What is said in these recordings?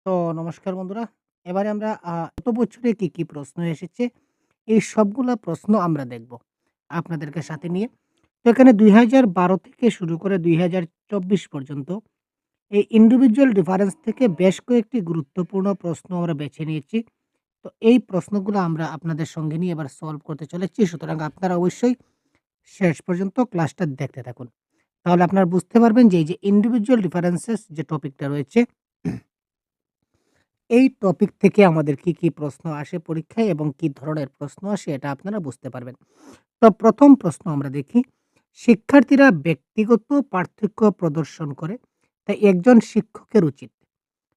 তো নমস্কার বন্ধুরা। এবারে আমরা গত বছরে কি প্রশ্ন এসেছে এই সবগুলা প্রশ্ন আমরা দেখব আপনাদেরকে সাথে নিয়ে। তো এখানে ২০১২ থেকে শুরু করে ২০২৪ পর্যন্ত এই ইন্ডিভিজুয়াল ডিফারেন্স থেকে বেশ কয়েকটি গুরুত্বপূর্ণ প্রশ্ন আমরা বেছে নিয়েছি। তো এই প্রশ্নগুলো আমরা আপনাদের সঙ্গে নিয়ে এবার সলভ করতে চলেছি। সুতরাং আপনারা অবশ্যই শেষ পর্যন্ত ক্লাসটা দেখতে থাকুন। তাহলে আপনারা বুঝতে পারবেন যে এই যে ইন্ডিভিজুয়াল ডিফারেন্সেস যে টপিকটা রয়েছে এই টপিক থেকে আমাদের কি প্রশ্ন আসে পরীক্ষায় এবং কি ধরনের প্রশ্ন আসে এটা আপনারা বুঝতে পারবেন। তো ১ম প্রশ্ন আমরা দেখি, শিক্ষার্থীরা ব্যক্তিগত পার্থক্য প্রদর্শন করে, তাই একজন শিক্ষকের উচিত।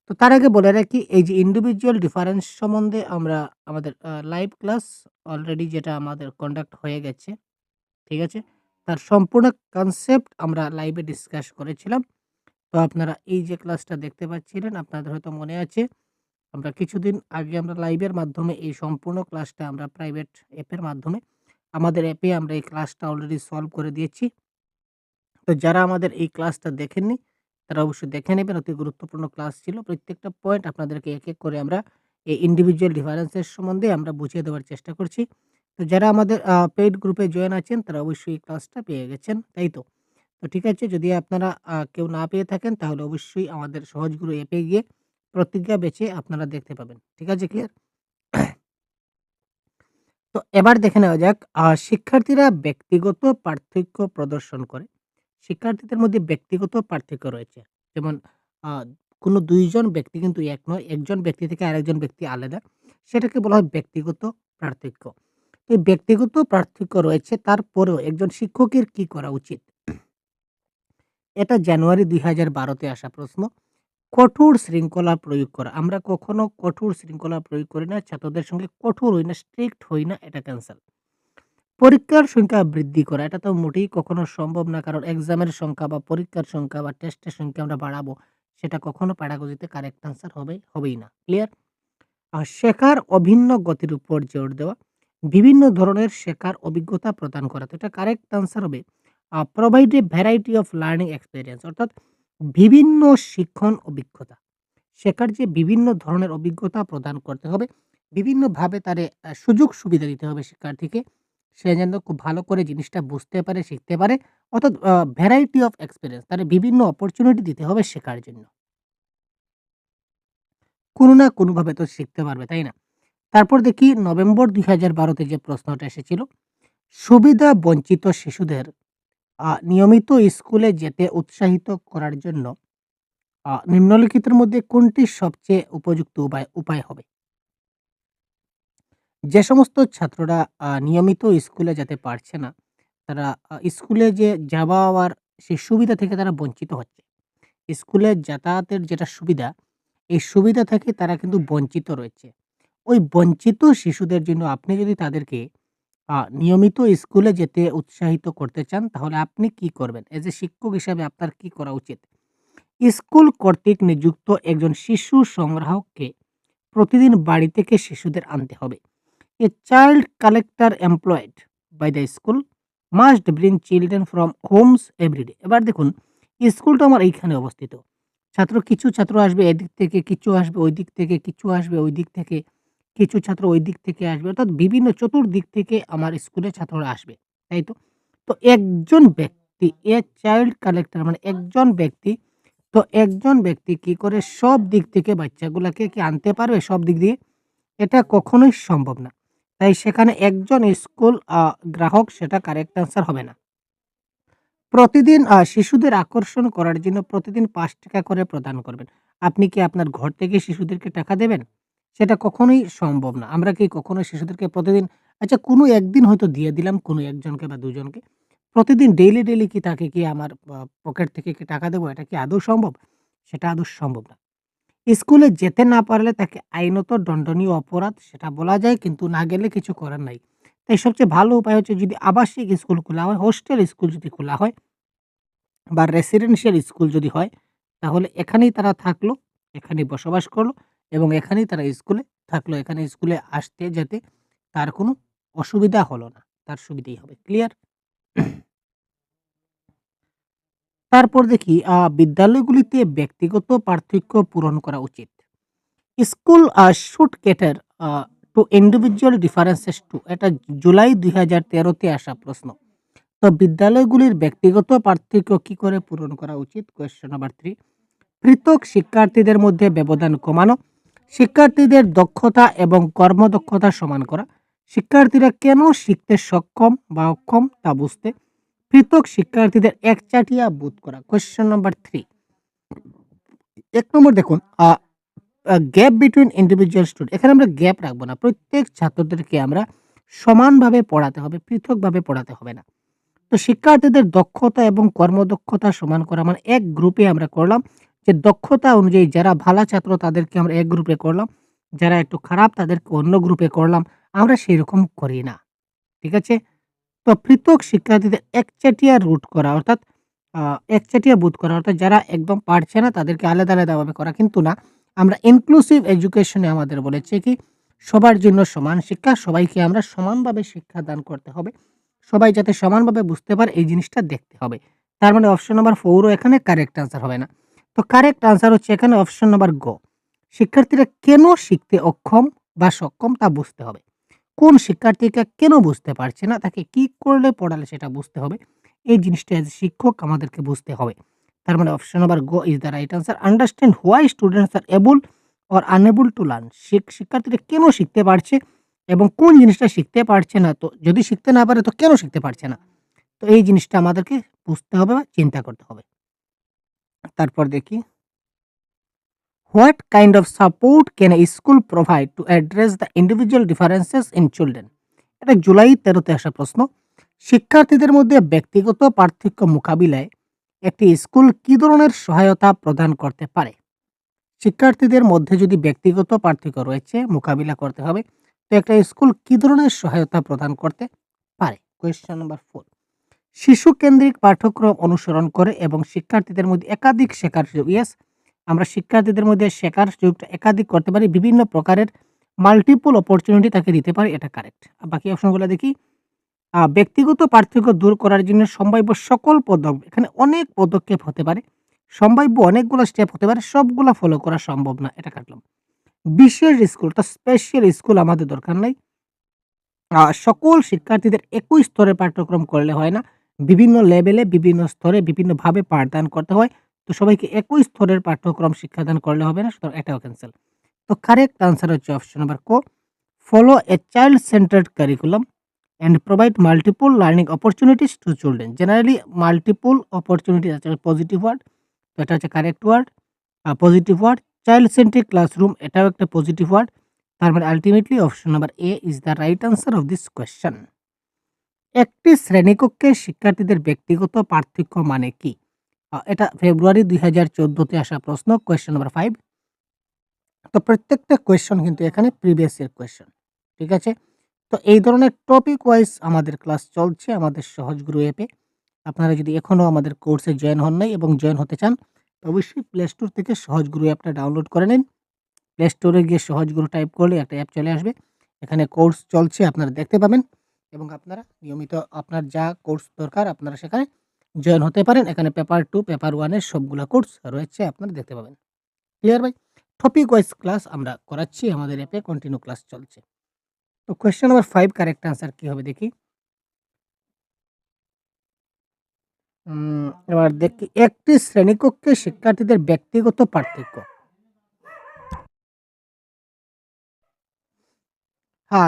তো তার আগে বলে রাখি এই যে ইন্ডিভিজুয়াল ডিফারেন্স সম্বন্ধে আমরা আমাদের লাইভ ক্লাস অলরেডি যেটা আমাদের কন্ডাক্ট হয়ে গেছে, ঠিক আছে? তার সম্পূর্ণ কনসেপ্ট আমরা লাইভে ডিসকাস করেছিলাম। তো আপনারা এই যে ক্লাসটা দেখতে পাচ্ছিলেন আপনাদের হয়তো মনে আছে আমরা কিছুদিন আগে আমরা লাইভের মাধ্যমে এই সম্পূর্ণ ক্লাসটা আমরা প্রাইভেট অ্যাপের মাধ্যমে আমাদের অ্যাপে আমরা এই ক্লাসটা অলরেডি সলভ করে দিয়েছি। তো যারা আমাদের এই ক্লাসটা দেখেননি তারা অবশ্যই দেখে নেবেন। অতি গুরুত্বপূর্ণ ক্লাস ছিল। প্রত্যেকটা পয়েন্ট আপনাদেরকে এক করে আমরা এই ইন্ডিভিজুয়াল ডিফারেন্সের সম্বন্ধে আমরা বুঝিয়ে দেওয়ার চেষ্টা করছি। তো যারা আমাদের পেইড গ্রুপে জয়েন আছেন তারা অবশ্যই এই ক্লাসটা পেয়ে গেছেন, তাই তো? তো ঠিক আছে, যদি আপনারা কেউ না পেয়ে থাকেন তাহলে অবশ্যই আমাদের সহজগুরু অ্যাপে গিয়ে প্রতিজ্ঞা বেচে আপনারা দেখতে পাবেন। ঠিক আছে, ক্লিয়ার? তো এবার দেখে নেওয়া যাক শিক্ষার্থীরা ব্যক্তিগত পার্থক্য প্রদর্শন করে। শিক্ষার্থীদের মধ্যে ব্যক্তিগত পার্থক্য রয়েছে। যেমন আ কোনো ২ জন ব্যক্তি কিন্তু এক নয়। একজন ব্যক্তি থেকে আরেকজন ব্যক্তি আলাদা। সেটাকে বলা হয় ব্যক্তিগত পার্থক্য। তো এই ব্যক্তিগত পার্থক্য রয়েছে তারপরেও একজন শিক্ষকের কি করা উচিত? এটা জানুয়ারি ২০১২ তে আসা প্রশ্ন। কঠোর শৃঙ্খলা প্রয়োগ করা। আমরা কখনো কঠোর শৃঙ্খলা প্রয়োগ করি না। ছাত্রদের সঙ্গে কঠোর হই না, স্ট্রিক্ট হই না, এটা ক্যানসেল। পরীক্ষার সংখ্যা বৃদ্ধি করা। এটা তো মোটেই কখনো সম্ভব না। কারণ এক্সামের সংখ্যা বা পরীক্ষার সংখ্যা বা টেস্টের সংখ্যা আমরা বাড়াবো। সেটা কখনো প্যাডাগজিতে কারেক্ট আনসার হবেই না। ক্লিয়ার? শেখার অভিন্ন গতির উপর জোর দেওয়া। বিভিন্ন ধরনের শেখার অভিজ্ঞতা প্রদান করা। তো এটা কারেক্ট আনসার হবে provide a variety of learning experience, অর্থাৎ বিভিন্ন শিক্ষণ অভিজ্ঞতা। শেখার যে বিভিন্ন ধরনের অভিজ্ঞতা প্রদান করতে হবে। বিভিন্নভাবে তারে সুযোগ সুবিধা দিতে হবে শিক্ষার্থীকে। সে যেন খুব ভালো করে জিনিসটা বুঝতে পারে, শিখতে পারে। অর্থাৎ ভ্যারাইটি অফ এক্সপেরিয়েন্স, তারে বিভিন্ন অপরচুনিটি দিতে হবে শেখার জন্য। কোনো না কোনোভাবে তো শিখতে পারবে, তাই না? তারপর দেখি নভেম্বর ২০১২ তে যে প্রশ্নটা এসেছিল, সুবিধা বঞ্চিত শিশুদের নিয়মিত স্কুলে যেতে উৎসাহিত করার জন্য নিম্নলিখিতের মধ্যে কোনটি সবচেয়ে উপযুক্ত উপায় হবে? যে সমস্ত ছাত্ররা নিয়মিত স্কুলে যেতে পারছে না, তারা স্কুলে যে যাওয়ার সেই সুবিধা থেকে তারা বঞ্চিত হচ্ছে। স্কুলে যাতায়াতের যেটা সুবিধা, এই সুবিধা থেকে তারা কিন্তু বঞ্চিত রয়েছে। ওই বঞ্চিত শিশুদের জন্য আপনি যদি তাদেরকে নিয়মিত স্কুলে যেতে উৎসাহিত করতে চান, তাহলে আপনি কি করবেন? এজ এ শিক্ষক হিসাবে আপনার কি করা উচিত? স্কুল কর্তৃক নিযুক্ত একজন শিশু সংগ্রাহককে প্রতিদিন বাড়ি থেকে শিশুদের আনতে হবে। A child collector employed by the school must bring children from homes every day. এবার দেখুন, স্কুলটা আমার এইখানে অবস্থিত। কিছু ছাত্র আসবে এদিক থেকে, কিছু আসবে ওই দিক থেকে, কিছু আসবে ওই দিক থেকে, কিছু ছাত্র ওই দিক থেকে আসবে। অর্থাৎ বিভিন্ন চতুর্দিক থেকে আমার স্কুলে ছাত্ররা আসবে। তাই তো? তো একজন ব্যক্তি, এ চাইল্ড কালেক্টর মানে একজন ব্যক্তি। তো একজন ব্যক্তি কি করে সব দিক থেকে বাচ্চাগুলাকে কি আনতে পারবে সব দিক দিয়ে? এটা কখনোই সম্ভব না। তাই সেখানে একজন স্কুল গ্রাহক সেটা কারেক্ট আনসার হবে না। প্রতিদিন শিশুদের আকর্ষণ করার জন্য প্রতিদিন ৳৫ করে প্রদান করবেন। আপনি কি আপনার ঘর থেকে শিশুদেরকে টাকা দেবেন? সেটা কখনোই সম্ভব না। আমরা কি কখনো শিশুদেরকে প্রতিদিন, আচ্ছা কোনো একদিন হয়তো দিয়ে দিলাম কোনো একজনকে বা দুজনকে। প্রতিদিন ডেইলি কি তাকে কি আমার পকেট থেকে কি টাকা দেবো? এটা কি আদৌ সম্ভব? সেটা আদৌ সম্ভব না। স্কুলে যেতে না পারলে তাকে আইনত দণ্ডনীয় অপরাধ সেটা বলা যায়, কিন্তু না গেলে কিছু করার নাই। তাই সবচেয়ে ভালো উপায় হচ্ছে যদি আবাসিক স্কুল খোলা হয়, হোস্টেল স্কুল যদি খোলা হয় বা রেসিডেন্সিয়াল স্কুল যদি হয়, তাহলে এখানেই তারা থাকলো, এখানেই বসবাস করলো এবং এখানেই তারা স্কুলে থাকলো। এখানে স্কুলে আসতে যেতে তার কোনো অসুবিধা হলো না। তার সুবিধেই হবে। ক্লিয়ার? তারপর দেখি বিদ্যালয়গুলিতে ব্যক্তিগত পার্থক্য পূরণ করা উচিত। School should cater to individual differences to, এটা জুলাই ২০১৩ তে আসা প্রশ্ন। তো বিদ্যালয়গুলির ব্যক্তিগত পার্থক্য কি করে পূরণ করা উচিত? Question number 3। পৃথক শিক্ষার্থীদের মধ্যে ব্যবধান কমানো, শিক্ষার্থীদের দক্ষতা এবং কর্মদক্ষতা সমান করা, শিক্ষার্থীরা কেন শিখতে সক্ষম বা অক্ষম তা বুঝতে, পৃথক শিক্ষার্থীদের একচাটিয়া বোধ করা। Question number 3। ১ নম্বর দেখুন, গ্যাপ বিটুইন ইন্ডিভিজুয়াল স্টুডেন্ট, এখানে আমরা গ্যাপ রাখবো না। প্রত্যেক ছাত্রদেরকে আমরা সমানভাবে পড়াতে হবে, পৃথকভাবে পড়াতে হবে না। তো শিক্ষার্থীদের দক্ষতা এবং কর্মদক্ষতা সমান করা মানে এক গ্রুপে আমরা করলাম, যে দক্ষতা অনুযায়ী যারা ভালো ছাত্র তাদেরকে আমরা এক গ্রুপে করলাম, যারা একটু খারাপ তাদেরকে অন্য গ্রুপে করলাম। আমরা সেরকম করি না। ঠিক আছে? তো পৃথক শিক্ষার্থীদের একচাটিয়া রুট করা অর্থাৎ একচাটিয়া বোধ করা অর্থাৎ যারা একদম পারছে না তাদেরকে আলাদা, আলাদাভাবে করা কিন্তু না। আমরা ইনক্লুসিভ এডুকেশনে আমাদের বলেছে কি সবার জন্য সমান শিক্ষা, সবাইকে আমরা সমানভাবে শিক্ষা দান করতে হবে। সবাই যাতে সমানভাবে বুঝতে পারে এই জিনিসটা দেখতে হবে। তার মানে অপশন নাম্বার 4 ও এখানে কারেক্ট আনসার হবে না। তো কারেক্ট আনসার হচ্ছে এখানে অপশন নাম্বার গ। শিক্ষার্থীরা কেন শিখতে অক্ষম বা সক্ষম তা বুঝতে হবে। কোন শিক্ষার্থীটা কেন বুঝতে পারছে না, তাকে কি করলে পড়ালে সেটা বুঝতে হবে। এই জিনিসটা এজ এ শিক্ষক আমাদেরকে বুঝতে হবে। তার মানে অপশন নাম্বার গ is the right answer. Understand why students are able or unable to learn, শিক্ষার্থীরা কেন শিখতে পারছে এবং কোন জিনিসটা শিখতে পারছে না। তো যদি শিখতে না পারে তো কেন শিখতে পারছে না। তো এই জিনিসটা আমাদেরকে বুঝতে হবে বা চিন্তা করতে হবে। তারপর দেখি, what kind of support can A school provide to address the individual differences in children? এটা জুলাই ১৩ তে আসা প্রশ্ন। শিক্ষার্থীদের মধ্যে ব্যক্তিগত পার্থক্য মোকাবিলায় একটি স্কুল কি ধরনের সহায়তা প্রদান করতে পারে? শিক্ষার্থীদের মধ্যে যদি ব্যক্তিগত পার্থক্য রয়েছে, মোকাবিলা করতে হবে। তো একটা স্কুল কি ধরনের সহায়তা প্রদান করতে পারে? Question number 4। শিশু কেন্দ্রিক পাঠ্যক্রম অনুসরণ করে এবং শিক্ষার্থীদের মধ্যে একাধিক শেখার সুযোগ। ইয়েস, আমরা শিক্ষার্থীদের মধ্যে শেখার সুযোগটা একাধিক করতে পারি। বিভিন্ন প্রকারের মাল্টিপল অপরচুনিটি তাকে দিতে পারি। এটা কারেক্ট। বাকি অপশনগুলো দেখি। ব্যক্তিগত পার্থক্য দূর করার জন্য সম্ভাব্য সকল এখানে অনেক পদক্ষেপ হতে পারে। সম্ভাব্য অনেকগুলো স্টেপ হতে পারে। সবগুলা ফলো করা সম্ভব না। এটা কাটলাম। বিশেষ স্কুল অর্থাৎ স্পেশাল স্কুল আমাদের দরকার নাই। সকল শিক্ষার্থীদের একই স্তরে পাঠ্যক্রম করলে হয় না। বিভিন্ন লেভেলে, বিভিন্ন স্তরে, বিভিন্নভাবে পাঠদান করতে হয়। তো সবাইকে একই স্তরের পাঠ্যক্রম শিক্ষাদান করলে হবে না। সুতরাং এটাও ক্যানসেল। তো কারেক্ট আনসার হচ্ছে অপশন নাম্বার ক। Follow a child centred curriculum and provide multiple learning opportunities to children. Generally, multiple opportunities আছে পজিটিভ ওয়ার্ড। তো এটা হচ্ছে correct word, positive word. Child centric classroom এটাও একটা পজিটিভ ওয়ার্ড। তার মানে ultimately option number A is the right answer of this question. একটি শ্রেণীকক্ষে শিক্ষার্থীদের ব্যক্তিগত পার্থক্য মানে কি? এটা ফেব্রুয়ারি ২০১৪ তে আসা প্রশ্ন। Question number 5। তো প্রত্যেকটা কোয়েশ্চন কিন্তু এখানে প্রিভিয়াস ইয়ার কোয়েশ্চন। ঠিক আছে? তো এই ধরনের টপিক ওয়াইজ আমাদের ক্লাস চলছে আমাদের সহজ গুরু অ্যাপে। আপনারা যদি এখনো আমাদের কোর্সে জয়েন হন নাই এবং জয়েন হতে চান, তো অবশ্যই প্লে স্টোর থেকে সহজ গুরু অ্যাপটা ডাউনলোড করে নিন। প্লে স্টোরে গিয়ে সহজ গুরু টাইপ করলে একটা অ্যাপ চলে আসবে। এখানে কোর্স চলছে আপনারা দেখতে পাবেন এবং আপনারা নিয়মিত আপনার যা কোর্স দরকার আপনারা সেখানে জয়েন হতে পারেন। এখানে পেপার 2, পেপার 1 এর সবগুলা কোর্স রয়েছে আপনারা দেখতে পাবেন। ক্লিয়ার ভাই? টপিক ওয়াইজ ক্লাস আমরা করাচ্ছি আমাদের অ্যাপে, কন্টিনিউ ক্লাস চলছে। তো কোয়েশ্চেন নাম্বার 5 কারেক্ট আনসার কি হবে দেখি। এবার দেখি, একটি শ্রেণীকক্ষে শিক্ষার্থীদের ব্যক্তিগত পার্থক্য।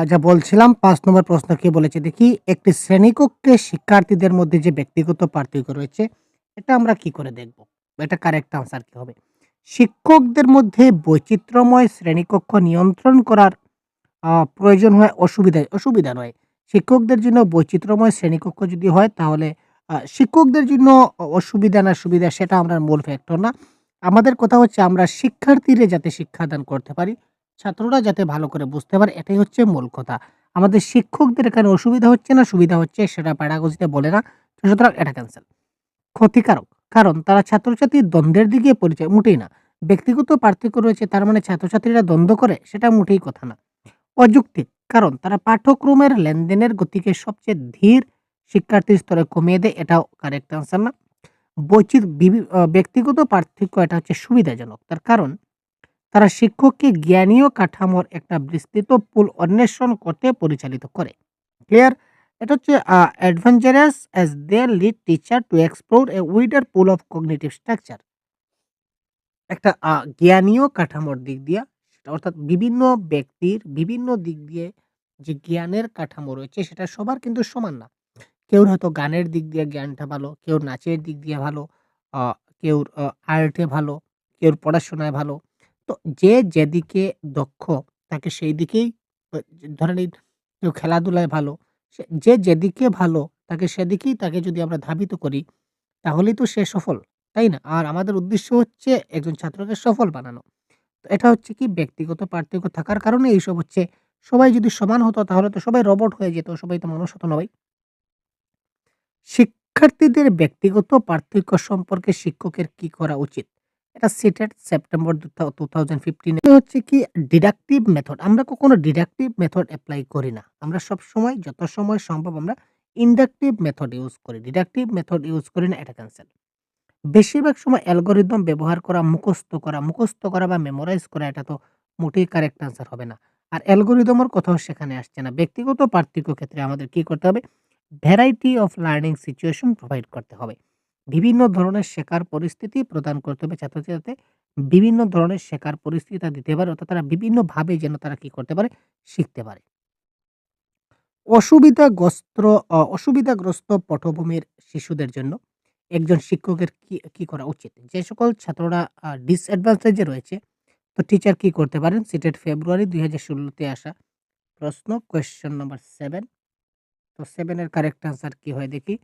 যা বলছিলাম ৫ নম্বর প্রশ্ন কি বলেছে দেখি, একটি শ্রেণীকক্ষে শিক্ষার্থীদের মধ্যে যে ব্যক্তিগত পার্থক্য রয়েছে, এটা আমরা কি করে দেখব? এটা কারেক্ট আনসার কি হবে? শিক্ষকদের মধ্যে বৈচিত্র্যময় শ্রেণীকক্ষ নিয়ন্ত্রণ করার প্রয়োজন হয় অসুবিধা নয়। শিক্ষকদের জন্য বৈচিত্র্যময় শ্রেণীকক্ষ যদি হয় তাহলে শিক্ষকদের জন্য অসুবিধা না সুবিধা সেটা আমরা মূল ফ্যাক্টর না। আমাদের কথা হচ্ছে আমরা শিক্ষার্থীরা যাতে শিক্ষাদান করতে পারি, ছাত্ররা যাতে ভালো করে বুঝতে পারে এটাই হচ্ছে মূল কথা। আমাদের শিক্ষকদের এখানে অসুবিধা হচ্ছে না সুবিধা হচ্ছে সেটা প্যাডাগজিতে বলে না। তো সুতরাং এটা ক্যানসেল। ক্ষতিকারক। কারণ তারা ছাত্রছাত্রীর দ্বন্দ্বের দিকে পরিচয় মোটেই না। ব্যক্তিগত পার্থক্য রয়েছে তার মানে ছাত্রছাত্রীরা দ্বন্দ্ব করে সেটা মোটেই কথা না। অযৌক্তিক। কারণ তারা পাঠ্যক্রমের লেনদেনের গতিকে সবচেয়ে ধীর শিক্ষার্থীর স্তরে কমিয়ে দেয়। এটাও কারেক্ট আনসার না। ব্যক্তিগত পার্থক্য এটা হচ্ছে সুবিধাজনক। তার কারণ তারা শিক্ষককে জ্ঞানীয় কাঠামোর একটা বিস্তৃত পুল অন্বেষণ করতে পরিচালিত করে। ক্লিয়ার? এটা হচ্ছে adventurous as they lead teacher to explore a wider pool of cognitive structure. একটা জ্ঞানীয় কাঠামোর দিক দিয়া সেটা অর্থাৎ বিভিন্ন ব্যক্তির বিভিন্ন দিক দিয়ে যে জ্ঞানের কাঠামো রয়েছে সেটা সবার কিন্তু সমান না। কেউ হয়তো গানের দিক দিয়ে জ্ঞানটা ভালো, কেউ নাচের দিক দিয়ে ভালো, আ কেউ আর্টে ভালো, কেউ পড়াশোনায় ভালো। তো যে যেদিকে দক্ষ তাকে সেই দিকেই ধরে নিন কেউ খেলাধুলায় ভালো, যে যেদিকে ভালো তাকে সেদিকেই তাকে যদি আমরা ধাবিত করি তাহলেই তো সে সফল, তাই না? আর আমাদের উদ্দেশ্য হচ্ছে একজন ছাত্রকে সফল বানানো। তো এটা হচ্ছে কি ব্যক্তিগত পার্থক্য থাকার কারণে এইসব হচ্ছে। সবাই যদি সমান হতো তাহলে তো সবাই রোবট হয়ে যেত, সবাই তো মানুষ হতো না ভাই। শিক্ষার্থীদের ব্যক্তিগত পার্থক্য সম্পর্কে শিক্ষকের কি করা উচিত? এটা সিটেট সেপ্টেম্বর 2015 এ হচ্ছে কি ডিডাকটিভ মেথড। আমরা কখনো ডিডাকটিভ মেথড এপ্লাই করি না। আমরা সবসময় যত সময় সম্ভব আমরা ইন্ডাকটিভ মেথড ইউজ করি। ডিডাকটিভ মেথড ইউজ করি না, এটা ক্যানসেল। বেশিরভাগ সময় অ্যালগরিদম ব্যবহার করা, মুখস্থ করা বা মেমোরাইজ করা এটা তো মোটেই কারেক্ট আনসার হবে না। আর অ্যালগরিদমের কথাও সেখানে আসছে না। ব্যক্তিগত পার্থক্য ক্ষেত্রে আমাদের কি করতে হবে? Variety of learning situation provide করতে হবে। বিভিন্ন ধরনের শেখার পরিস্থিতি প্রদান করতে হবে ছাত্রছাত্রীদের যাতে বিভিন্ন ধরনের শেখার পরিস্থিতি তারা দিতে পারে অর্থাৎ তারা বিভিন্নভাবে যেন তারা কি করতে পারে? শিখতে পারে। অসুবিধাগ্রস্ত অসুবিধাগ্রস্ত পটভূমির শিশুদের জন্য একজন শিক্ষকের কি করা উচিত? যে সকল ছাত্ররা ডিসঅ্যাডভান্টেজ এ রয়েছে, তো টিচার কি করতে পারেন? সিটেট ফেব্রুয়ারি ২০১৬ তে আসা প্রশ্ন কোয়েশ্চেন নাম্বার 7। তো 7 এর কারেক্ট আনসার কি হয় দেখি?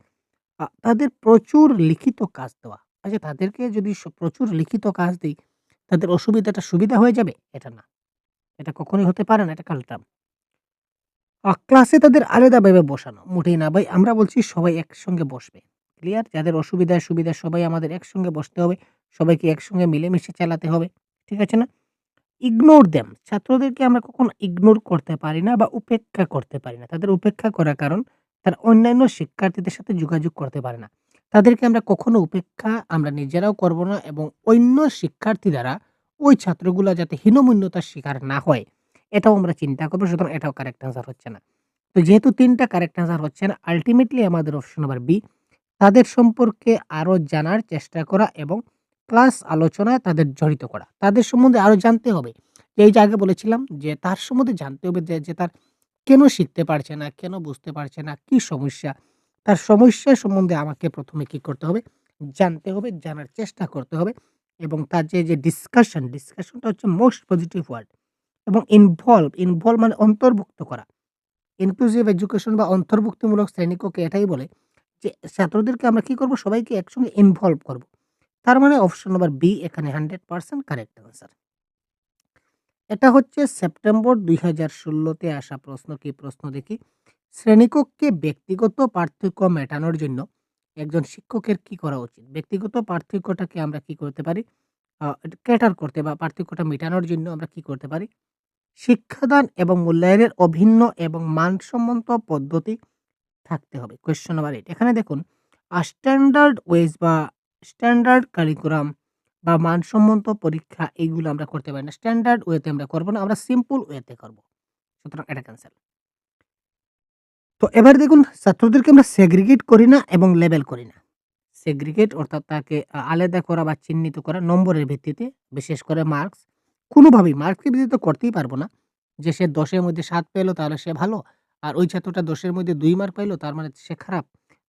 তাদের প্রচুর লিখিত কাজ দেওয়া। আচ্ছা তাদেরকে যদি প্রচুর লিখিত কাজ দেই, তাদের অসুবিধাটা সুবিধা হয়ে যাবে? এটা না। এটা কখনোই হতে পারে না। এটা কালটাম। ক্লাসে তাদের আলাদাভাবে বসানো। মোটেই না ভাই। আমরা বলছি সবাই একসঙ্গে বসবে। ক্লিয়ার? যাদের অসুবিধা, সুবিধা সবাই আমাদের একসঙ্গে বসতে হবে। সবাইকে একসঙ্গে মিলেমিশে চালাতে হবে। ঠিক আছে না? Ignore them. ছাত্রদেরকে আমরা কখনো ইগনোর করতে পারি না বা উপেক্ষা করতে পারি না। তাদের উপেক্ষা করার কারণ তারা অন্যান্য শিক্ষার্থীদের সাথে যোগাযোগ করতে পারে না। তাদেরকে আমরা কখনো উপেক্ষা আমরা নিজেরাও করব না এবং অন্য শিক্ষার্থী দ্বারা ওই ছাত্রগুলা যাতে হীনমন্যতার শিকার না হয়, এটাও আমরা চিন্তা করব। সুতরাং এটাও কারেক্ট আনসার হচ্ছে না। তো যেহেতু ৩ টা কারেক্ট আনসার হচ্ছে না, আল্টিমেটলি আমাদের অপশন নাম্বার বি, তাদের সম্পর্কে আরো জানার চেষ্টা করা এবং ক্লাস আলোচনায় তাদের জড়িত করা। তাদের সম্বন্ধে আরো জানতে হবে। এই যে আগে বলেছিলাম যে তার সম্বন্ধে জানতে হবে যে তার কেন শিখতে পারছে না, কেন বুঝতে পারছে না, কি সমস্যা? তার সমস্যা সম্বন্ধে আমাকে ১ম এ কি করতে হবে? জানতে হবে, জানার চেষ্টা করতে হবে এবং তার যে ডিসকাশনটা হচ্ছে মোস্ট পজিটিভ ওয়ার্ড এবং ইনভলভ মানে অন্তর্ভুক্ত করা। ইনক্লুসিভ এডুকেশন বা অন্তর্ভুক্তিমূলক শ্রেণীকক্ষে এটাই বলে যে ছাত্রদেরকে আমরা কি করব? সবাইকে একসঙ্গে ইনভলভ করব। তার মানে অপশন নাম্বার বি এখানে 100% কারেক্ট আনসার। এটা হচ্ছে সেপ্টেম্বর ২০১৬ তে আসা প্রশ্ন। কি প্রশ্ন দেখি? শ্রেণীকক্ষে ব্যক্তিগত পার্থক্য মেটানোর জন্য একজন শিক্ষকের কি করা উচিত? ব্যক্তিগত পার্থক্যটাকে আমরা কি করতে পারি? ক্যাটার করতে বা পার্থক্যটা মেটানোর জন্য আমরা কি করতে পারি? শিক্ষাদান এবং মূল্যায়নের অভিন্ন এবং মানসম্মত পদ্ধতি থাকতে হবে। কোয়েশ্চন নাম্বার 8 এখানে দেখুন স্ট্যান্ডার্ড ওয়েজ বা স্ট্যান্ডার্ড কারিকুলাম বা মানসম্মত পরীক্ষা এইগুলো আমরা করতে পারি না। স্ট্যান্ডার্ড ওয়েতে আমরা করব না। আমরা সিম্পল ওয়েতে করব। সুতরাং এটা ক্যানসেল। তো এবার দেখুন ছাত্রদেরকে আমরা সেগ্রিগেট করি না এবং লেবেল করি না। সেগ্রিগেট অর্থাৎ তাকে আলাদা করা বা চিহ্নিত করা নম্বরের ভিত্তিতে, বিশেষ করে মার্কস। কোনোভাবেই মার্কসের ভিত্তিতে তো করতেই পারব না। যে সে ১০ এর মধ্যে ৭ পেল তাহলে সে ভালো। আর ওই ছাত্রটা ১০ এর মধ্যে ২ মার্ক পাইলো তার মানে সে খারাপ।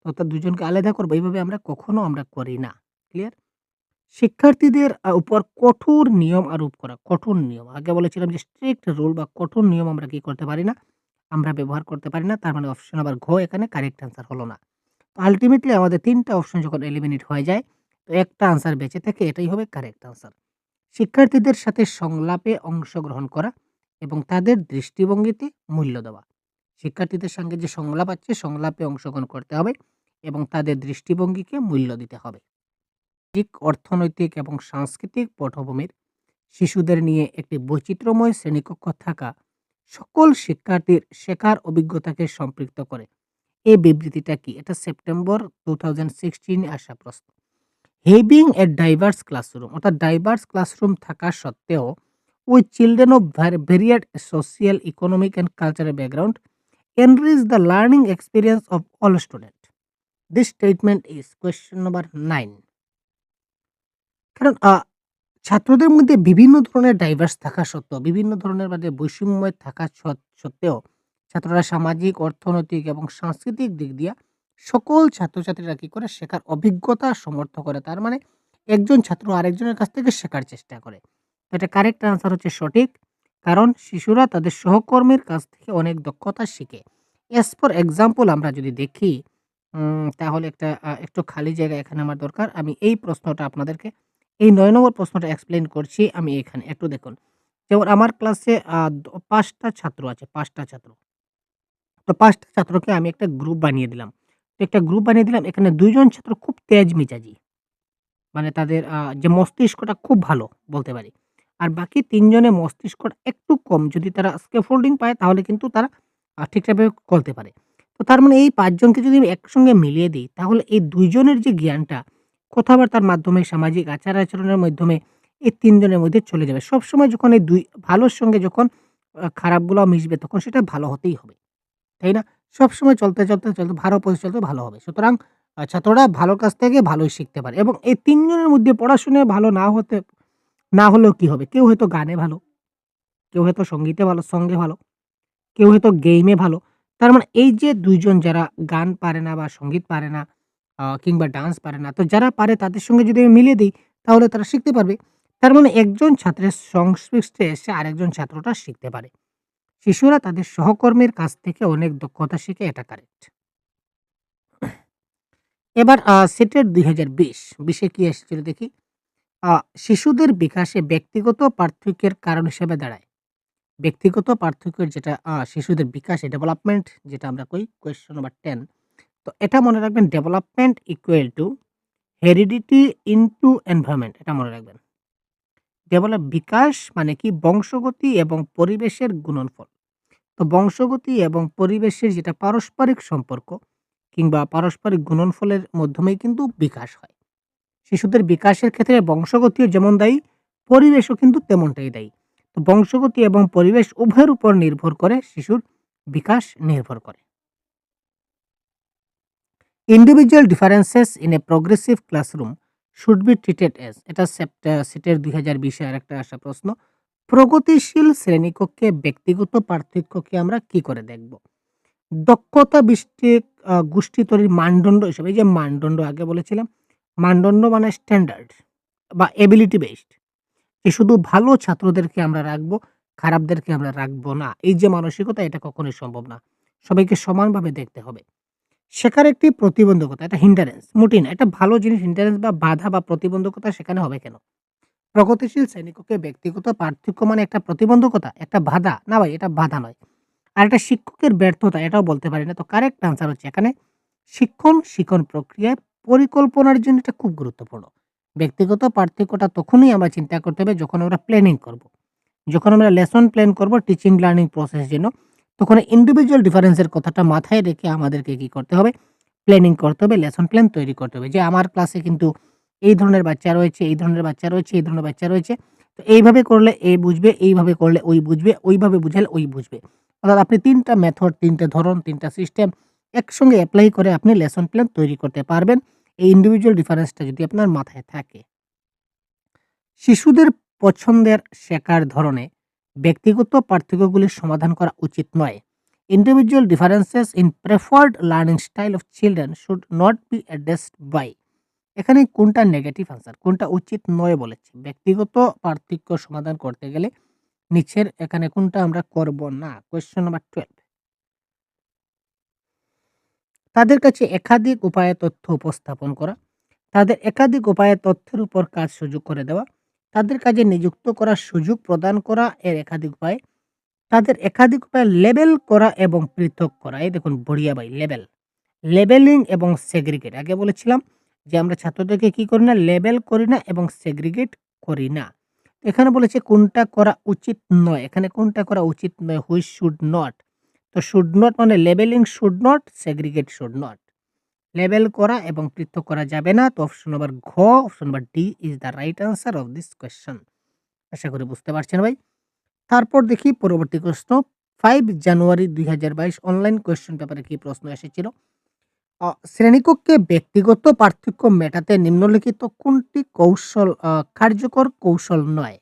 অর্থাৎ ২ জনকে আলাদা করব। এইভাবে আমরা কখনো আমরা করি না। ক্লিয়ার? শিক্ষার্থীদের উপর কঠোর নিয়ম আরোপ করা। কঠোর নিয়ম। আগে বলেছিলাম যে স্ট্রিক্ট রুল বা কঠোর নিয়ম আমরা কি করতে পারি না? আমরা ব্যবহার করতে পারি না। তার মানে অপশন নাম্বার ঘ এখানে কারেক্ট আনসার হলো না। তো আল্টিমেটলি আমাদের ৩ টা অপশন যখন এলিমিনেট হয়ে যায়, তো একটা আনসার বেঁচে থাকে এটাই হবে কারেক্ট আনসার। শিক্ষার্থীদের সাথে সংলাপে অংশগ্রহণ করা এবং তাদের দৃষ্টিভঙ্গিতে মূল্য দেওয়া। শিক্ষার্থীদের সঙ্গে যে সংলাপ আছে সংলাপে অংশগ্রহণ করতে হবে এবং তাদের দৃষ্টিভঙ্গিকে মূল্য দিতে হবে। সামাজিক, অর্থনৈতিক এবং সাংস্কৃতিক পটভূমির শিশুদের নিয়ে একটি বৈচিত্র্যময় শ্রেণীকক্ষ থাকা সকল শিক্ষার্থীর শেখার অভিজ্ঞতাকে সম্পৃক্ত করে। এই বিবৃতিটা কি? এটা সেপ্টেম্বর 2016 এ আসা প্রশ্ন। হ্যাভিং এ ডাইভার্স ক্লাসরুম অর্থাৎ ডাইভার্স ক্লাসরুম থাকা সত্ত্বেও with children of varied social, economic, and cultural background enrich the learning experience of all students. This statement is question number 9. কারণ ছাত্রদের মধ্যে বিভিন্ন ধরনের ডাইভার্স থাকা সত্ত্বেও, বিভিন্ন ধরনের মানে বৈষম্য থাকা সত্ত্বেও ছাত্ররা সামাজিক, অর্থনৈতিক এবং সাংস্কৃতিক দিক দিয়া সকল ছাত্রছাত্রীরা কি করে শেখার অভিজ্ঞতা সমর্থ করে। তার মানে একজন ছাত্র আরেকজনের কাছ থেকে শেখার চেষ্টা করে। তো এটা কারেক্ট আনসার হচ্ছে সঠিক। কারণ শিশুরা তাদের সহকর্মীর কাছ থেকে অনেক দক্ষতা শিখে। অ্যাজ ফর এক্সাম্পল আমরা যদি দেখি তাহলে একটু খালি জায়গা এখানে আমার দরকার। আমি এই প্রশ্নটা আপনাদেরকে এই ৯ নম্বর প্রশ্নটা এক্সপ্লেইন করছি আমি এখানে। একটু দেখুন। যেমন আমার ক্লাসে ৫ টা ছাত্র আছে, ৫ টা ছাত্র। তো ৫ টা ছাত্রকে আমি একটা গ্রুপ বানিয়ে দিলাম। তো একটা গ্রুপ বানিয়ে দিলাম। এখানে ২ জন ছাত্র খুব তেজ মেজাজি। মানে তাদের যে মস্তিষ্কটা খুব ভালো বলতে পারি। আর বাকি ৩ জনের মস্তিষ্কটা একটু কম। যদি তারা স্ক্যাফোল্ডিং পায় তাহলে কিন্তু তারা ঠিকঠাকভাবে করতে পারে। তো তার মানে এই ৫ জনকে যদি আমি একসঙ্গে মিলিয়ে দেই তাহলে এই ২ জনের যে জ্ঞানটা কথাবার্তার মাধ্যমে, সামাজিক আচার-আচরণের মাধ্যমে এই ৩ জনের মধ্যে চলে যাবে। সবসময় যখন এই ২ ভালোর সঙ্গে যখন খারাপগুলাও মিশবে তখন সেটা ভালো হতেই হবে। তাই না? সবসময় চলতে ভালো পথে চলতে ভালো হবে। সুতরাং ছাত্ররা ভালোর কাছ থেকে ভালোই শিখতে পারে এবং এই ৩ জনের মধ্যে পড়াশোনায় ভালো না হলেও কি হবে? কেউ হয়তো গানে ভালো, কেউ হয়তো সঙ্গে ভালো, কেউ হয়তো গেইমে ভালো। তার মানে এই যে ২ জন যারা গান পারে না বা সঙ্গীত পারে না কিংবা ডান্স পারে না। তো যারা পারে তাদের সঙ্গে যদি আমি মিলিয়ে দেই তাহলে তারা শিখতে পারবে। তার মানে একজন ছাত্রের সংস্পৃষ্টে এসে আরেকজন ছাত্রটা শিখতে পারে। শিশুরা তাদের সহকর্মীর কাছ থেকে অনেক দক্ষতা শিখে, এটা কারেক্ট। এবার সেটের ২০২০ এ কি এসেছিল দেখি। আ শিশুদের বিকাশে ব্যক্তিগত পার্থক্যের কারণ হিসেবে দাঁড়ায়। ব্যক্তিগত পার্থক্যের যেটা শিশুদের বিকাশে ডেভেলপমেন্ট যেটা আমরা কই কোয়েশ্চন নাম্বার 10। তো এটা মনে রাখবেন development equal to heredity into environment, এটা মনে রাখবেন। বিকাশ মানে কি বংশগতি এবং পরিবেশের গুণনফল। তো বংশগতি এবং পরিবেশের যেটা পারস্পরিক সম্পর্ক কিংবা পারস্পরিক গুণনফলের মাধ্যমেই কিন্তু বিকাশ হয়। শিশুদের বিকাশের ক্ষেত্রে বংশগতিও যেমন দায়ী, পরিবেশও কিন্তু তেমনটাই দায়ী। তো বংশগতি এবং পরিবেশ উভয়ের উপর নির্ভর করে শিশুর বিকাশ নির্ভর করে। Individual differences in a progressive classroom should be treated as, এটা সেটের ২০২০ এর আরেকটা আসা প্রশ্ন। প্রগতিশীল শ্রেণীকক্ষে ব্যক্তিগত পার্থক্যকে আমরা কি করে দেখব? দক্ষতা ভিত্তিক গোষ্ঠী তৈরির মানদণ্ড হিসেবে, এই যে মানদণ্ড আগে বলেছিলাম, মানদণ্ড মানে স্ট্যান্ডার্ড বা এবিলিটি বেসড, যে শুধু ভালো ছাত্রদেরকে আমরা রাখবো, খারাপদেরকে আমরা রাখবো না। এই যে মানসিকতা, এটা কখনোই সম্ভব না। সবাইকে সমানভাবে দেখতে হবে। শেখার একটি প্রতিবন্ধকতা, এটা হিন্ডারেন্স, মোটেই না। একটা ভালো জিনিস হিন্ডারেন্স বা বাধা বা প্রতিবন্ধকতা সেখানে হবে কেন? প্রগতিশীল শ্রেণীকক্ষে ব্যক্তিগত পার্থক্য মানে একটা প্রতিবন্ধকতা, একটা বাধা? না ভাই, এটা বাধা নয়। আর একটা শিক্ষকের ব্যর্থতা, এটাও বলতে পারি না। তো কারেক্ট আনসার হচ্ছে এখানে শিক্ষণ প্রক্রিয়ায় পরিকল্পনার জন্য এটা খুব গুরুত্বপূর্ণ। ব্যক্তিগত পার্থক্যটা তখনই আমরা চিন্তা করতে হবে যখন আমরা প্ল্যানিং করব। যখন আমরা লেসন প্ল্যান করব টিচিং লার্নিং প্রসেস জন্য, তখন ইন্ডিভিজুয়াল ডিফারেন্স এর কথাটা মাথায় রেখে আমাদেরকে কি করতে হবে? প্ল্যানিং করতে হবে, লেসন প্ল্যান তৈরি করতে হবে। যে আমার ক্লাসে কিন্তু এই ধরনের বাচ্চা রয়েছে, এই ধরনের বাচ্চা রয়েছে, এই ধরনের বাচ্চা রয়েছে। তো এইভাবে করলে এ বুঝবে, এইভাবে করলে ওই বুঝবে, ওইভাবে বুঝালে ওই বুঝবে। অর্থাৎ আপনি ৩ টা মেথড, ৩ টা ধরন, ৩ টা সিস্টেম একসঙ্গে এপ্লাই করে আপনি লেসন প্ল্যান তৈরি করতে পারবেন। এই ইন্ডিভিজুয়াল ডিফারেন্সটা যদি আপনার মাথায় থাকে। শিশুদের পছন্দের শেখার ধরনে ব্যক্তিগত পার্থক্যগুলির সমাধান করা উচিত নয়। Individual differences in preferred learning style of children should not be addressed by. এখানে কোনটা নেগেটিভ আনসার, কোনটা উচিত নয় বলেছে? ব্যক্তিগত পার্থক্য সমাধান করতে গেলে নিচের এখানে কোনটা আমরা করব না? Question number 12। তাদের কাছে একাধিক উপায়ে তথ্য উপস্থাপন করা, তাদের একাধিক উপায়ে তথ্যের উপর কাজ সুযোগ করে দেওয়া, তাদের কাজে নিযুক্ত করার সুযোগ প্রদান করা এর একাধিক উপায়, তাদের একাধিক উপায়ে লেবেল করা এবং পৃথক করা। এই দেখুন বঢ়িয়া ভাই, লেবেলিং এবং সেগ্রিগেট। আগে বলেছিলাম যে আমরা ছাত্রদেরকে কি করি না? লেবেল করি না এবং সেগ্রিগেট করি না। এখানে বলেছে কোনটা করা উচিত নয়। এখানে কোনটা করা উচিত নয়? Which should not. তো শুড নট মানে labelling should not, segregate should not. Label করা এবং পৃথক করা যাবে না। তো অপশন নাম্বার ঘ, option number D is the right answer of this question. আশা করি বুঝতে পারছেন ভাই। তারপর দেখি পরবর্তী প্রশ্ন 5 জানুয়ারি ২০২২ অনলাইন কোয়েশ্চেন পেপারে কি প্রশ্ন এসেছিল? শ্রেণীকক্ষে ব্যক্তিগত পার্থক্য মেটাতে নিম্নলিখিত কোনটি কৌশল কার্যকর কৌশল নয়?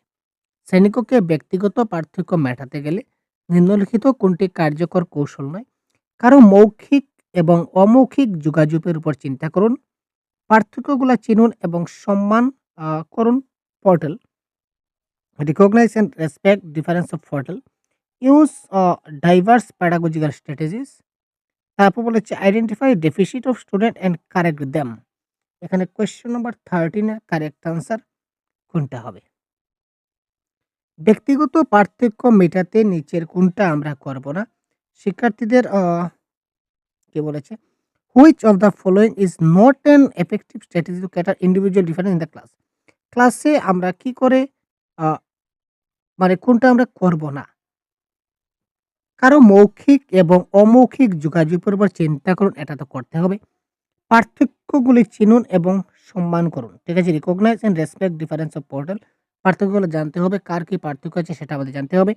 শ্রেণীকক্ষে ব্যক্তিগত পার্থক্য মেটাতে গেলে নিম্নলিখিত কোনটি কার্যকর কৌশল নয়? কারো মৌখিক এবং অমৌখিক যোগাযোগের উপর চিন্তা করুন। পার্থক্যগুলা চিনুন এবং সম্মান করুন। Portal recognize and respect difference of portal. Use diverse pedagogical strategies. তারপর বলেছে identify deficit of student and correct them. এখানে কোয়েশ্চেন নাম্বার 13 এর কারেক্ট আনসার কোনটা হবে? ব্যক্তিগত পার্থক্য মেটাতে নিচের কোনটা আমরা করব না? শিক্ষার্থীদের কি বলেছে? Which of the following is not an effective strategy to cater individual difference in the class? ক্লাসে আমরা কি করে আ মানে কোনটা আমরা করব না? কারো মৌখিক এবং অমৌখিক যোগাযোগের উপর চিন্তা করুন, এটা তো করতে হবে। পার্থক্যগুলি চিনুন এবং সম্মান করুন। ঠিক আছে? Recognise and respect difference of portal. পার্থক্যগুলো জানতে হবে। কার কি পার্থক্য আছে সেটা আমাদের জানতে হবে।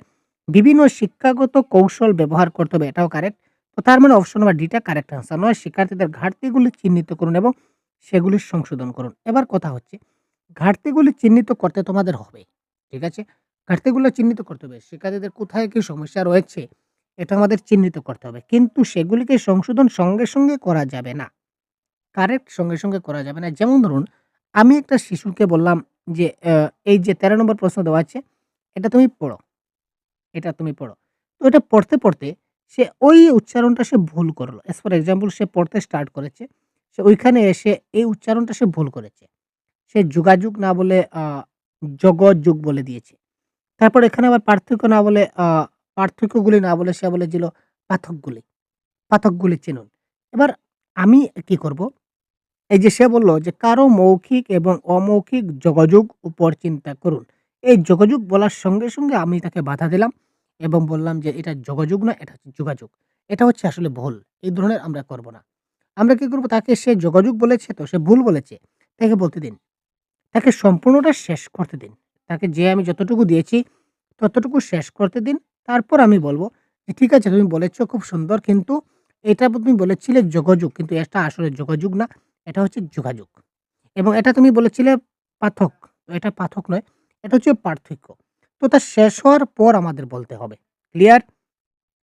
বিভিন্ন শিক্ষাগত কৌশল ব্যবহার করতে হবে, এটাও কারেক্ট। তো তার মানে অপশন নাম্বার ডি টা কারেক্ট আনসার নয়। শিক্ষার্থীদের ঘাটতিগুলি চিহ্নিত করুন এবং সেগুলি সংশোধন করুন। এবার কথা হচ্ছে ঘাটতিগুলি চিহ্নিত করতে তোমাদের হবে। ঠিক আছে? ঘাটতিগুলো চিহ্নিত করতে হবে। শিক্ষার্থীদের কোথায় কি সমস্যা রয়েছে এটা আমাদের চিহ্নিত করতে হবে। কিন্তু সেগুলিকে সংশোধন সঙ্গে, সঙ্গে করা যাবে না। কারেক্ট সঙ্গে, সঙ্গে করা যাবে না। যেমন ধরুন, আমি একটা শিশুকে বললাম যে, এই যে ১৩ নম্বর প্রশ্ন দেওয়া আছে, এটা তুমি পড়ো, এটা তুমি পড়ো। তো এটা পড়তে, পড়তে সে ওই উচ্চারণটা সে ভুল করলো। এজ ফর এক্সাম্পল সে পড়তে স্টার্ট করেছে। সে ওইখানে এসে এই উচ্চারণটা সে ভুল করেছে। সে যোগাযোগ না বলে জগযুগ বলে দিয়েছে। তারপর এখানে আবার পার্থক্য না বলে পার্থক্যগুলি না বলে সে বলেছিল পাথকগুলি। পাথকগুলি চিনুন। এবার আমি কি করব? এই যে সে বলল যে কারো মৌখিক এবং অমৌখিক যোগাযোগ উপর চিন্তা করুন। এই যোগাযোগ বলার সঙ্গে, সঙ্গে আমি তাকে বাধা দিলাম এবং বললাম যে এটা যোগাযোগ না, এটা হচ্ছে যোগাযোগ। এটা হচ্ছে আসলে ভুল। এই ধরনের আমরা করব না। আমরা কি করব? তাকে সে যোগাযোগ বলেছে তো সে ভুল বলেছে। তাকে বলতে দিন। তাকে সম্পূর্ণটা শেষ করতে দিন। তাকে যে আমি যতটুকু দিয়েছি ততটুকু শেষ করতে দিন। তারপর আমি বলব যে, "ঠিক আছে তুমি বলেছ খুব সুন্দর কিন্তু এটা তুমি বলেছিলে যোগাযোগ কিন্তু এটা আসলে যোগাযোগ না। এটা হচ্ছে যোগাযোগ। এবং এটা তুমি বলেছিলে পাথক। তো এটা পাথক নয়। এটা হচ্ছে পার্থক্য।" তো তা শেষ হওয়ার পর আমাদের বলতে হবে। ক্লিয়ার?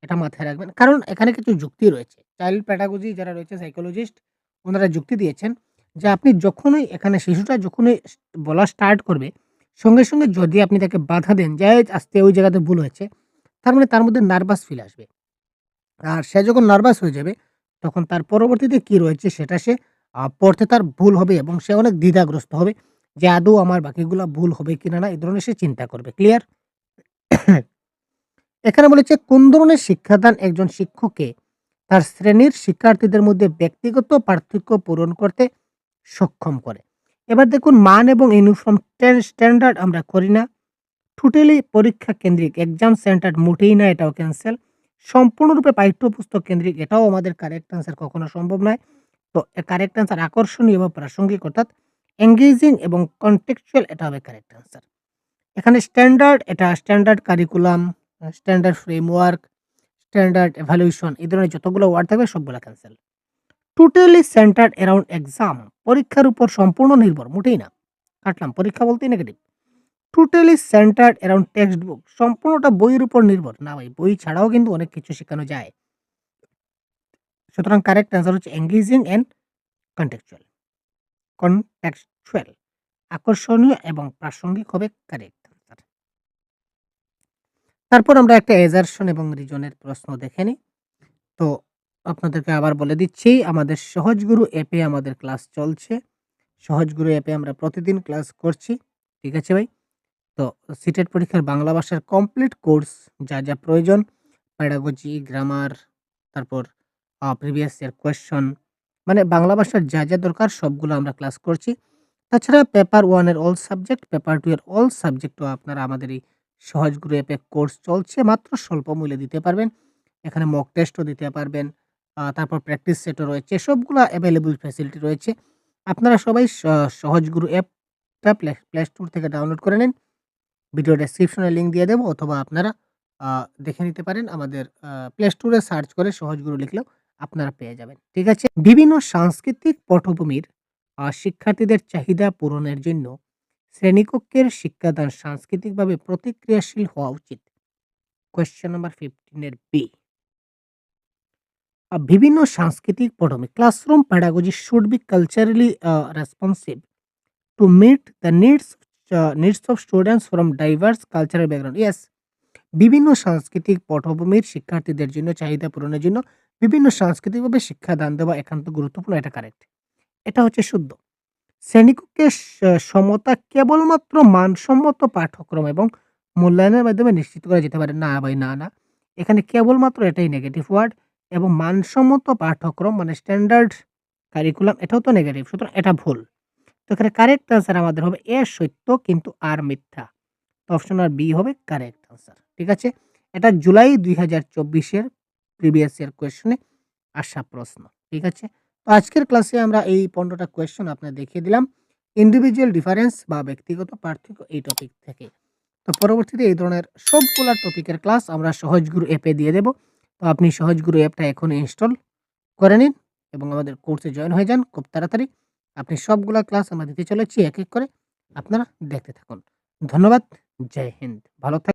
এটা মাথায় রাখবেন। কারণ এখানে কিছু যুক্তি রয়েছে। চাইল্ড প্যাডাগজি যারা রয়েছে সাইকোলজিস্ট উনারা যুক্তি দিয়েছেন যে আপনি যখনই এখানে শিশুটা যখনই বলা স্টার্ট করবে, সঙ্গে, সঙ্গে যদি আপনি তাকে বাধা দেন যে, "এই আস্তে ওই জায়গাতে ভুল হয়েছে।" তার মানে তার মধ্যে নার্ভাস ফিল আসবে। আর সে যখন নার্ভাস হয়ে যাবে তখন তার পরবর্তীতে কি রয়েছে সেটা সে পড়তে তার ভুল হবে এবং সে অনেক দ্বিধাগ্রস্ত হবে যে আদৌ আমার বাকিগুলা ভুল হবে কিনা না এই ধরনের সে চিন্তা করবে। ক্লিয়ার? এখানে বলেছে কোন ধরনের শিক্ষাদান একজন শিক্ষককে তার শ্রেণীর শিক্ষার্থীদের মধ্যে ব্যক্তিগত পার্থক্য পূরণ করতে সক্ষম করে। এবার দেখুন মান এবং ইউনিফর্ম স্ট্যান্ডার্ড আমরা করি না। টোটালি পরীক্ষা কেন্দ্রিক এক্সাম সেন্টার মোটেই না, এটাও ক্যান্সেল। সম্পূর্ণরূপে পাঠ্যপুস্তক কেন্দ্রিক এটাও আমাদের কারেক্ট আনসার কখনো সম্ভব নয়। তো কারেক্ট আনসার আকর্ষণীয় বা প্রাসঙ্গিক অর্থাৎ এনগেজিং এবং কনটেক্সচুয়াল এটা হবে কারেক্ট আনসার। এখানে স্ট্যান্ডার্ড এটা standard curriculum, standard framework, standard evaluation এই ধরনের যতগুলো ওয়ার্ড থাকবে সবগুলা cancel. Totally centred around exam পরীক্ষার উপর সম্পূর্ণ নির্ভর মোটেই না। কাটলাম পরীক্ষা বলতেই negative. Totally centred around text book সম্পূর্ণটা বইয়ের উপর নির্ভর। না ভাই বই ছাড়াও কিন্তু অনেক কিছু শেখানো যায়। সুতরাং কারেক্ট অ্যান্সার হচ্ছে এনগেজিং অ্যান্ড কনটেক্সচুয়াল। কনটেক্সচুয়াল আকর্ষণীয় এবং প্রাসঙ্গিক হবে কারেক্ট আনসার। তারপর আমরা একটা এজারশন এবং রিজনের প্রশ্ন দেখে নিই। তো আপনাদেরকে আবার বলে দিচ্ছি আমাদের সহজগুরু অ্যাপে আমাদের ক্লাস চলছে। সহজগুরু অ্যাপে আমরা প্রতিদিন ক্লাস করছি। ঠিক আছে ভাই? তো সিটেট পরীক্ষার বাংলা ভাষার কমপ্লিট কোর্স যা, যা প্রয়োজন প্যাডাগজি, গ্রামার, তারপর প্রিভিয়াস ইয়ার কোয়েশ্চন মানে বাংলা ভাষার যা, যা দরকার সবগুলো আমরা ক্লাস করছি। তাছাড়া পেপার 1 এর অল সাবজেক্ট, পেপার 2 এর অল সাবজেক্টও আপনারা আমাদের এই সহজগুরু অ্যাপে কোর্স চলছে। মাত্র স্বল্প মূল্যে দিতে পারবেন। এখানে মক টেস্টও দিতে পারবেন। তারপর প্র্যাকটিস সেটও রয়েছে। সবগুলা এভেইলেবল ফ্যাসিলিটি রয়েছে। আপনারা সবাই সহজগুরু অ্যাপটা প্লে স্টোর থেকে ডাউনলোড করে নিন। ভিডিও ডেসক্রিপশনে লিঙ্ক দিয়ে দেবো, অথবা আপনারা দেখে নিতে পারেন আমাদের প্লে স্টোরে সার্চ করে সহজ গুরু লিখলেও আপনারা পেয়ে যাবেন। ঠিক আছে? বিভিন্ন সাংস্কৃতিক পটভূমির শিক্ষার্থীদের চাহিদা পূরণের জন্য শ্রেণীকক্ষের শিক্ষাদান সাংস্কৃতিকভাবে প্রতিক্রিয়াশীল হওয়া উচিত। কোয়েশ্চেন নাম্বার 15 এর বি। বিভিন্ন সাংস্কৃতিক পটভূমি classroom pedagogy should be culturally responsive to meet the needs of students from diverse cultural background. Yes, বিভিন্ন সাংস্কৃতিক পটভূমির শিক্ষার্থীদের জন্য চাহিদা পূরণের জন্য বিভিন্ন সাংস্কৃতিকভাবে শিক্ষাদান দেওয়া একান্ত গুরুত্বপূর্ণ। এটা কারেক্ট। এটা হচ্ছে শুদ্ধ। শ্রেণীকক্ষের সমতা কেবলমাত্র মানসম্মত পাঠ্যক্রম এবং মূল্যায়নের মাধ্যমে নিশ্চিত করা যেতে পারে। না ভাই, না। এখানে কেবলমাত্র এটাই নেগেটিভ ওয়ার্ড, এবং মানসম্মত পাঠ্যক্রম মানে স্ট্যান্ডার্ড কারিকুলাম এটাও তো নেগেটিভ। সুতরাং এটা ভুল। তো এখানে কারেক্ট আনসার আমাদের হবে এ সত্য কিন্তু আর মিথ্যা। তো অপশন আর বি হবে কারেক্ট আনসার। ঠিক আছে? এটা জুলাই ২০২৪ এর প্রিভিয়াস ইয়ার কোয়েশ্চনে আসা প্রশ্ন। ঠিক আছে? তো আজকের ক্লাসে আমরা এই 15টা কোয়েশ্চন আপনাদের দেখিয়ে দিলাম। ইন্ডিভিজুয়াল ডিফারেন্স বা ব্যক্তিগত পার্থক্য এই টপিক থেকে। তো পরবর্তীতে এই ধরনের সবগুলা টপিকের ক্লাস আমরা সহজগুরু অ্যাপে দিয়ে দেব। তো আপনি সহজগুরু অ্যাপটা এখনই ইনস্টল করে নিন এবং আমাদের কোর্সে জয়েন হয়ে যান খুব তাড়াতাড়ি। আপনি সবগুলা ক্লাস আমরা দিতে চলেছি এক, এক করে। আপনারা দেখতে থাকুন। ধন্যবাদ। জয় হিন্দ। ভালো থাক